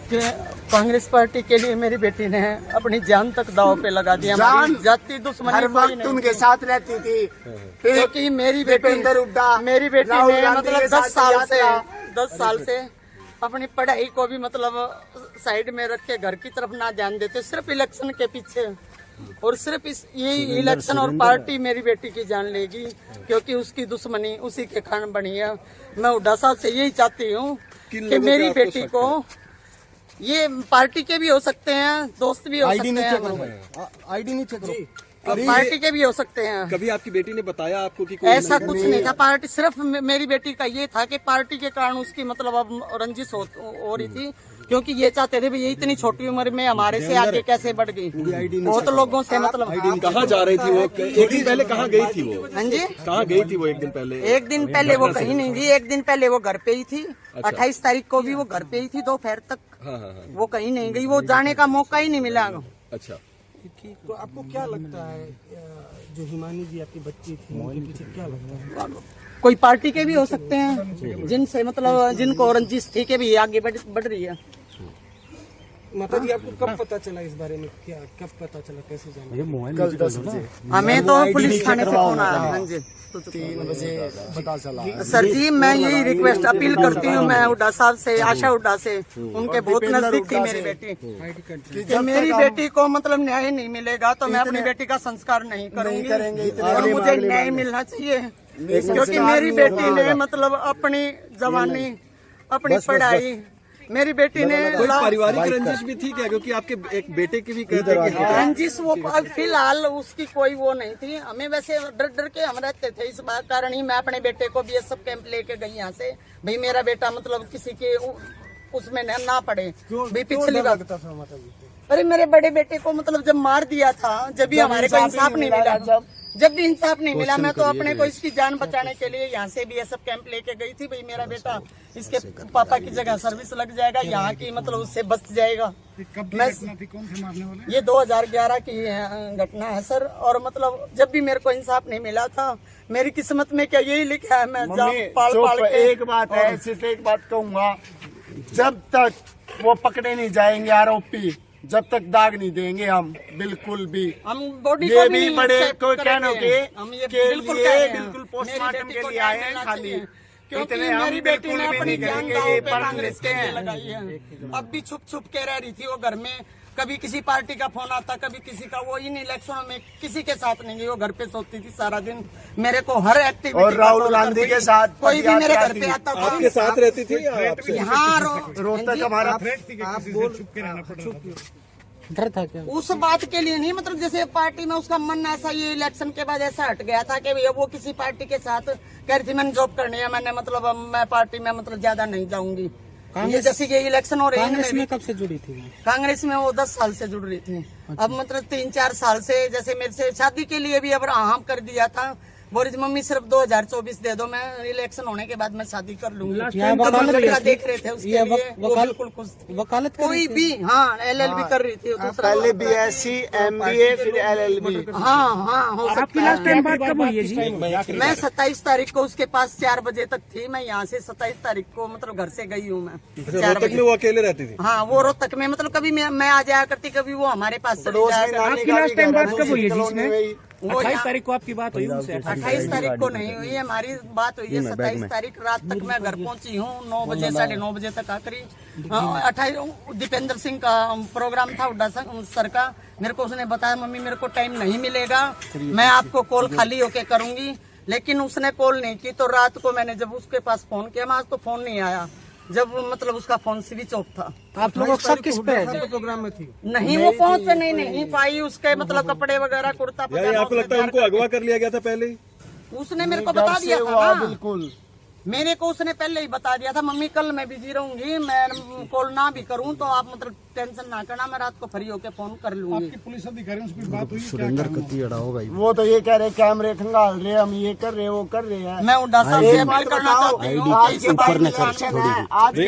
कि कांग्रेस पार्टी के लिए मेरी बेटी ने अपनी जान तक दांव पे लगा दिया। जाति दुश्मनी हर वक्त उनके साथ रहती थी, क्योंकि मेरी बेटी ने मतलब 10 साल से अपनी पढ़ाई को भी मतलब साइड में रख के घर की तरफ ना ध्यान देते, सिर्फ इलेक्शन के पीछे और सिर्फ यही इलेक्शन और पार्टी मेरी बेटी की जान लेगी, क्योंकि उसकी दुश्मनी उसी के कारण बनी है। मैं हुड्डा साहब से यही चाहती हूँ कि मेरी बेटी को, ये पार्टी के भी हो सकते हैं, दोस्त भी हो सकते हैं, आईडी नहीं चेक करो, पार्टी के भी हो सकते हैं। कभी आपकी बेटी ने बताया आपको कि ऐसा कुछ नहीं था। पार्टी सिर्फ मेरी बेटी का ये था कि पार्टी के कारण उसकी मतलब अब रंजिश हो रही थी, क्योंकि ये चाहते थे ये इतनी छोटी उम्र में हमारे से आगे कैसे बढ़ गई। बहुत लोगों से मतलब कहाँ जा रही थी वो? एक दिन पहले कहाँ गई थी वो? हाँ जी, कहाँ गई थी वो? एक दिन पहले वो कहीं नहीं गई। एक दिन पहले वो घर पे ही थी। 28 तारीख को भी वो घर पे ही थी दोपहर तक। वो कहीं नहीं गई, वो जाने का मौका ही नहीं मिला। अच्छा, तो आपको क्या लगता है जो हिमानी जी आपकी बच्ची थी उनके पीछे क्या लगता है? कोई पार्टी के भी हो सकते हैं, जिनसे मतलब जिनको रंजिश थी के भी आगे बढ़ रही है। माता जी आपको कब पता चला इस बारे में? क्या कब पता चला, कैसे जाना? कल 10 बजे हमें तो पुलिस थाने से फोन आया। हाँ जी, 3 बजे पता चला। सर जी, मैं यही रिक्वेस्ट अपील करती हूँ, मैं हुड्डा साहब से, आशा हुड्डा से, उनके बहुत नजदीक थी मेरी बेटी, कि मेरी बेटी को मतलब न्याय नहीं मिलेगा तो मैं अपनी बेटी का संस्कार नहीं करूँगी और मुझे न्याय मिलना चाहिए, क्योंकि मेरी बेटी ने मतलब अपनी जवानी, अपनी पढ़ाई, मेरी बेटी ने कोई पारिवारिक रंजिश भी थी क्या? क्योंकि आपके एक बेटे की भी कहते हैं कि रंजिश वो फिलहाल उसकी कोई वो नहीं थी। हमें वैसे डर के हम रहते थे, इस बात कारण ही मैं अपने बेटे को BSF कैंप लेके गई यहाँ से, भाई मेरा बेटा मतलब किसी के उसमें ना पड़े। भाई पिछली बात, अरे मेरे बड़े बेटे को मतलब जब मार दिया था, जब भी हमारे को इंसाफ नहीं मिला, जब भी इंसाफ नहीं मिला, मैं तो अपने को इसकी जान बचाने के लिए यहाँ से BSF कैंप लेके गई थी। भाई मेरा बेटा इसके पापा की जगह सर्विस लग जाएगा, यहाँ की मतलब उससे बच जाएगा। मैं ये 2011 की घटना है सर, और मतलब जब भी मेरे को इंसाफ नहीं मिला था, मेरी किस्मत में क्या यही लिखा है, मैं पाल के। एक बात है, सिर्फ एक बात कहूँगा, जब तक वो पकड़े नहीं जाएंगे आरोपी, जब तक दाग नहीं देंगे हम बिल्कुल भी, हम बॉडी ये को भी बड़े कोई कहने के बिल्कुल पोस्टमार्टम के लिए आए हैं खाली, क्योंकि इतने हम मेरी बेटी ने बिल्कुल भी अपनी नहीं जान करेंगे। दांव ये पे पढ़ कांग्रेस लेते के हैं, लगाई है। अब भी छुप के रह रही थी वो घर में, कभी किसी पार्टी का फोन आता, कभी किसी का। वो इन इलेक्शनों में किसी के साथ नहीं गई, वो घर पे सोती थी सारा दिन। मेरे को हर एक्टिविटी, और राहुल गांधी के साथ कोई भी मेरे घर पे आता था, आपके साथ रहती थी आपसे? हाँ, रोहतक हमारा डर था क्या? उस बात के लिए नहीं, मतलब जैसे पार्टी में उसका मन ऐसा, ये इलेक्शन के बाद ऐसा हट गया था कि भैया वो किसी पार्टी के साथ कह रही थी मैंने जॉब करनी है, मैंने मतलब अब मैं पार्टी में मतलब ज्यादा नहीं जाऊंगी। ये जैसे ये इलेक्शन हो रही है, कांग्रेस में कब से जुड़ी थी? कांग्रेस में वो 10 साल से जुड़ रही थी। अब मतलब 3-4 साल से, जैसे मेरे से शादी के लिए भी अब हाँ कर दिया था, बोली थी मम्मी सिर्फ 2024 दे दो, मैं इलेक्शन होने के बाद मैं शादी कर लूंगी। लड़का देख रहे थे उसके लिए, वो बिल्कुल खुश थी। वकालत कोई भी, हाँ LLB कर रही थी पहले BSc MBA फिर LLB। हाँ हो सकता है। बात कब हुई है जी? मैं 27 तारीख को उसके पास 4 बजे तक थी। मैं यहाँ से 27 तारीख को मतलब घर से गई हूँ मैं 4 बजे। वो अकेले रहती थी? हाँ, वो रोहतक में, मतलब कभी मैं आ जाया करती, कभी वो हमारे पास चली जाया करती। लास्ट टाइम बात कब हुई है जिसमें? वो 28 तारीख को आपकी बात हुई उनसे? 28 तारीख को नहीं हुई है, हमारी बात हुई है 27 तारीख रात तक। मैं घर पहुंची हूँ 9 बजे, 9:30 बजे तक आखिरी। 28 दीपेंद्र सिंह का प्रोग्राम था हुड्डा सर का। मेरे को उसने बताया मम्मी मेरे को टाइम नहीं मिलेगा, मैं आपको कॉल खाली होके करूंगी, लेकिन उसने कॉल नहीं की। तो रात को मैंने जब उसके पास फोन किया, आज तो फोन नहीं आया, जब मतलब उसका फोन स्विच ऑफ था। आप लोग सब किस पे प्रोग्राम में थी? नहीं, वो पहुंच नहीं पाई, उसके मतलब कपड़े वगैरह, कुर्ता पजामा। आपको लगता है उनको अगवा कर लिया गया था पहले ही? उसने मेरे को बता दिया था ना, बिल्कुल मेरे को उसने पहले ही बता दिया था मम्मी कल मैं बिजी रहूंगी, मैं कॉल ना भी करूं तो आप मतलब टेंशन ना करना, मैं रात को फ्री होके फोन कर लूंगी। आपकी पुलिस अधिकारियों से कुछ बात हुई? सुरेंद्र कत्ती अड़ा होगा। वो तो ये कह रहे कैमरे खंगाल रहे, हम ये कर रहे वो कर रहे हैं। मैं हुड्डा साहब से अपील करना चाहती हूँ। आज